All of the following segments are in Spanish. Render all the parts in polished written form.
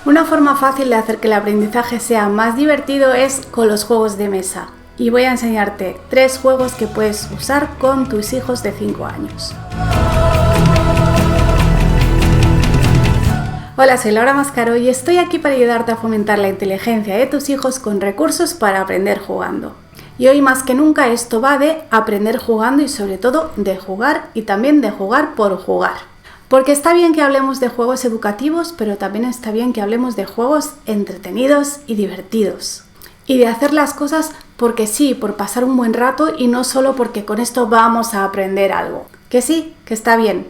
Una forma fácil de hacer que el aprendizaje sea más divertido es con los juegos de mesa. Y voy a enseñarte 3 juegos que puedes usar con tus hijos de 5 años. Hola, soy Laura Mascaro y estoy aquí para ayudarte a fomentar la inteligencia de tus hijos con recursos para aprender jugando. Y hoy más que nunca esto va de aprender jugando y sobre todo de jugar y también de jugar por jugar. Porque está bien que hablemos de juegos educativos, pero también está bien que hablemos de juegos entretenidos y divertidos. Y de hacer las cosas porque sí, por pasar un buen rato y no solo porque con esto vamos a aprender algo. Que sí, que está bien.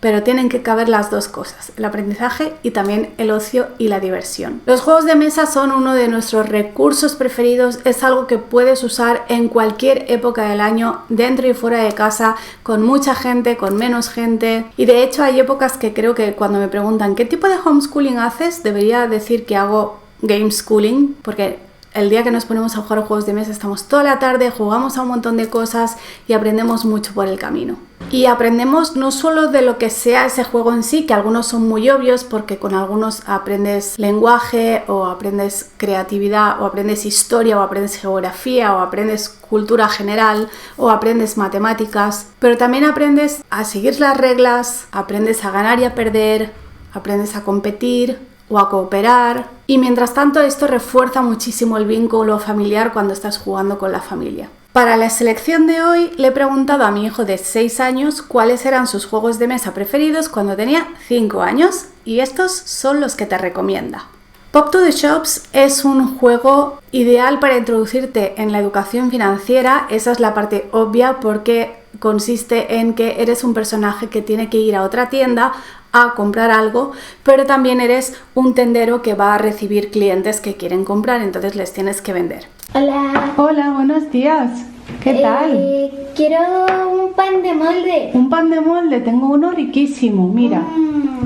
Pero tienen que caber las dos cosas, el aprendizaje y también el ocio y la diversión. Los juegos de mesa son uno de nuestros recursos preferidos, es algo que puedes usar en cualquier época del año, dentro y fuera de casa, con mucha gente, con menos gente. Y de hecho hay épocas que creo que cuando me preguntan ¿qué tipo de homeschooling haces? Debería decir que hago game schooling, porque el día que nos ponemos a jugar juegos de mesa estamos toda la tarde, jugamos a un montón de cosas y aprendemos mucho por el camino. Y aprendemos no solo de lo que sea ese juego en sí, que algunos son muy obvios porque con algunos aprendes lenguaje o aprendes creatividad o aprendes historia o aprendes geografía o aprendes cultura general o aprendes matemáticas, pero también aprendes a seguir las reglas, aprendes a ganar y a perder, aprendes a competir o a cooperar, y mientras tanto esto refuerza muchísimo el vínculo familiar cuando estás jugando con la familia. Para la selección de hoy le he preguntado a mi hijo de 6 años cuáles eran sus juegos de mesa preferidos cuando tenía 5 años y estos son los que te recomienda. Pop to the Shops es un juego ideal para introducirte en la educación financiera. Esa es la parte obvia porque consiste en que eres un personaje que tiene que ir a otra tienda a comprar algo, pero también eres un tendero que va a recibir clientes que quieren comprar, entonces les tienes que vender. Hola. Hola, buenos días. ¿Qué tal? Quiero un pan de molde. Un pan de molde, tengo uno riquísimo, mira,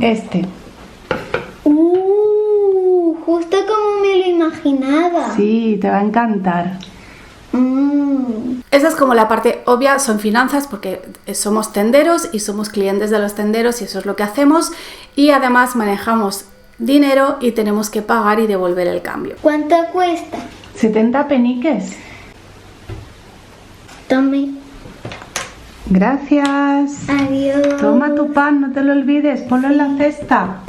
este. Justo como me lo imaginaba. Sí, te va a encantar. Esa es como la parte obvia, son finanzas porque somos tenderos y somos clientes de los tenderos y eso es lo que hacemos y además manejamos dinero y tenemos que pagar y devolver el cambio. ¿Cuánto cuesta? 70 peniques. Tome. Gracias. Adiós. Toma tu pan, no te lo olvides, ponlo en la cesta.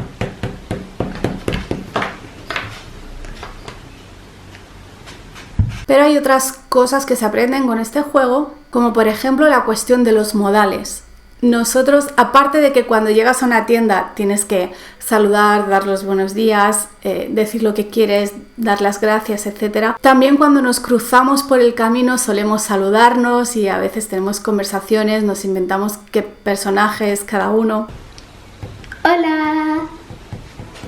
Pero hay otras cosas que se aprenden con este juego, como por ejemplo la cuestión de los modales. Nosotros, aparte de que cuando llegas a una tienda tienes que saludar, dar los buenos días, decir lo que quieres, dar las gracias, etc. También cuando nos cruzamos por el camino solemos saludarnos y a veces tenemos conversaciones, nos inventamos qué personajes cada uno. Hola.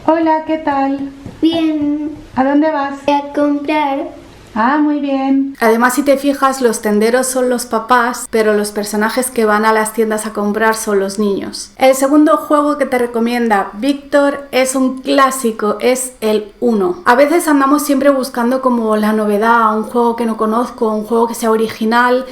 Hola, ¿qué tal? Bien. ¿A dónde vas? Voy a comprar. Ah, muy bien. Además, si te fijas, los tenderos son los papás, pero los personajes que van a las tiendas a comprar son los niños. El segundo juego que te recomienda Víctor es un clásico, es el Uno. A veces andamos siempre buscando como la novedad, un juego que no conozco, un juego que sea original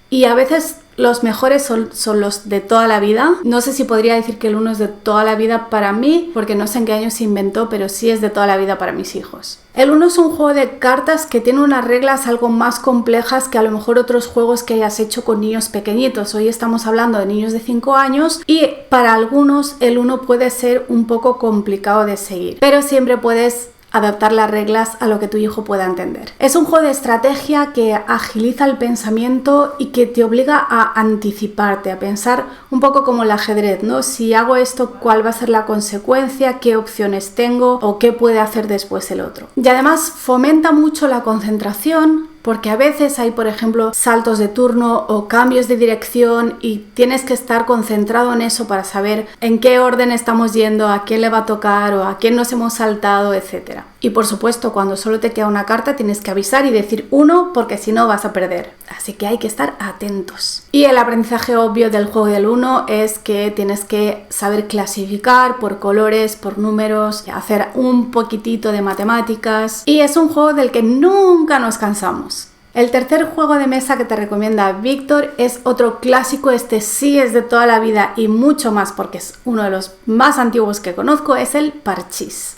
y a veces los mejores son los de toda la vida. No sé si podría decir que el Uno es de toda la vida para mí, porque no sé en qué año se inventó, pero sí es de toda la vida para mis hijos. El Uno es un juego de cartas que tiene unas reglas algo más complejas que a lo mejor otros juegos que hayas hecho con niños pequeñitos. Hoy estamos hablando de niños de 5 años y para algunos el Uno puede ser un poco complicado de seguir, pero siempre puedes adaptar las reglas a lo que tu hijo pueda entender. Es un juego de estrategia que agiliza el pensamiento y que te obliga a anticiparte, a pensar un poco como el ajedrez, ¿no? Si hago esto, ¿cuál va a ser la consecuencia? ¿Qué opciones tengo? ¿O qué puede hacer después el otro? Y además fomenta mucho la concentración, porque a veces hay, por ejemplo, saltos de turno o cambios de dirección y tienes que estar concentrado en eso para saber en qué orden estamos yendo, a quién le va a tocar o a quién nos hemos saltado, etc. Y por supuesto, cuando solo te queda una carta tienes que avisar y decir 1 porque si no vas a perder. Así que hay que estar atentos. Y el aprendizaje obvio del juego del 1 es que tienes que saber clasificar por colores, por números, hacer un poquitito de matemáticas. Y es un juego del que nunca nos cansamos. El tercer juego de mesa que te recomienda Víctor es otro clásico, este sí es de toda la vida y mucho más porque es uno de los más antiguos que conozco, es el parchís.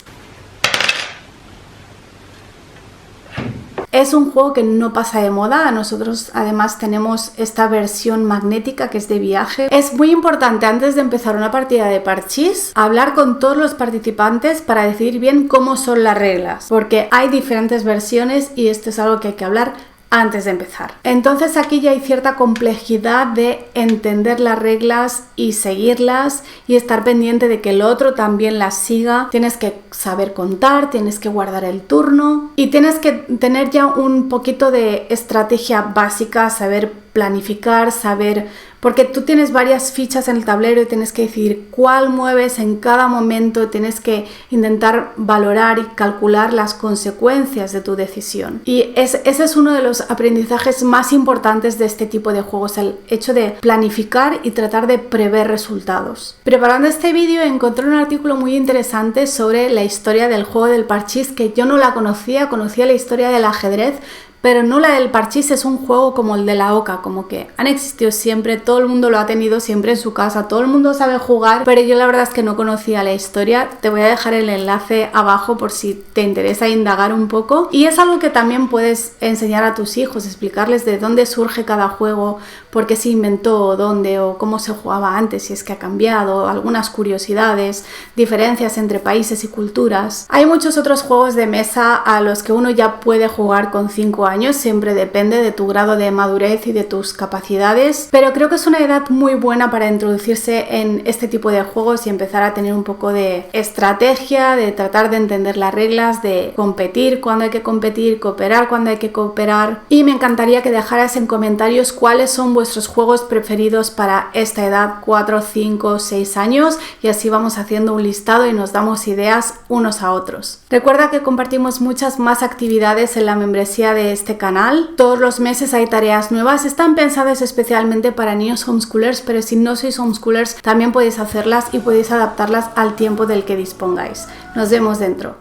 Es un juego que no pasa de moda. Nosotros además tenemos esta versión magnética que es de viaje. Es muy importante antes de empezar una partida de parchís hablar con todos los participantes para decidir bien cómo son las reglas, porque hay diferentes versiones y esto es algo que hay que hablar antes de empezar. Entonces aquí ya hay cierta complejidad de entender las reglas y seguirlas y estar pendiente de que el otro también las siga. Tienes que saber contar, tienes que guardar el turno y tienes que tener ya un poquito de estrategia básica, saber planificar, porque tú tienes varias fichas en el tablero y tienes que decidir cuál mueves en cada momento, tienes que intentar valorar y calcular las consecuencias de tu decisión. Y ese es uno de los aprendizajes más importantes de este tipo de juegos, el hecho de planificar y tratar de prever resultados. Preparando este vídeo encontré un artículo muy interesante sobre la historia del juego del parchís que yo no la conocía la historia del ajedrez, pero no la del parchís. Es un juego como el de la oca, como que han existido siempre, todo el mundo lo ha tenido siempre en su casa, todo el mundo sabe jugar, pero yo la verdad es que no conocía la historia. Te voy a dejar el enlace abajo por si te interesa indagar un poco, y es algo que también puedes enseñar a tus hijos, explicarles de dónde surge cada juego, por qué se inventó, dónde o cómo se jugaba antes, si es que ha cambiado, algunas curiosidades, diferencias entre países y culturas. Hay muchos otros juegos de mesa a los que uno ya puede jugar con 5 años, siempre depende de tu grado de madurez y de tus capacidades, pero creo que es una edad muy buena para introducirse en este tipo de juegos y empezar a tener un poco de estrategia, de tratar de entender las reglas, de competir cuando hay que competir, cooperar cuando hay que cooperar. Y me encantaría que dejaras en comentarios cuáles son vuestros juegos preferidos para esta edad, 4, 5, 6 años, y así vamos haciendo un listado y nos damos ideas unos a otros. Recuerda que compartimos muchas más actividades en la membresía de este canal. Todos los meses hay tareas nuevas, están pensadas especialmente para niños homeschoolers, pero si no sois homeschoolers también podéis hacerlas y podéis adaptarlas al tiempo del que dispongáis. Nos vemos dentro.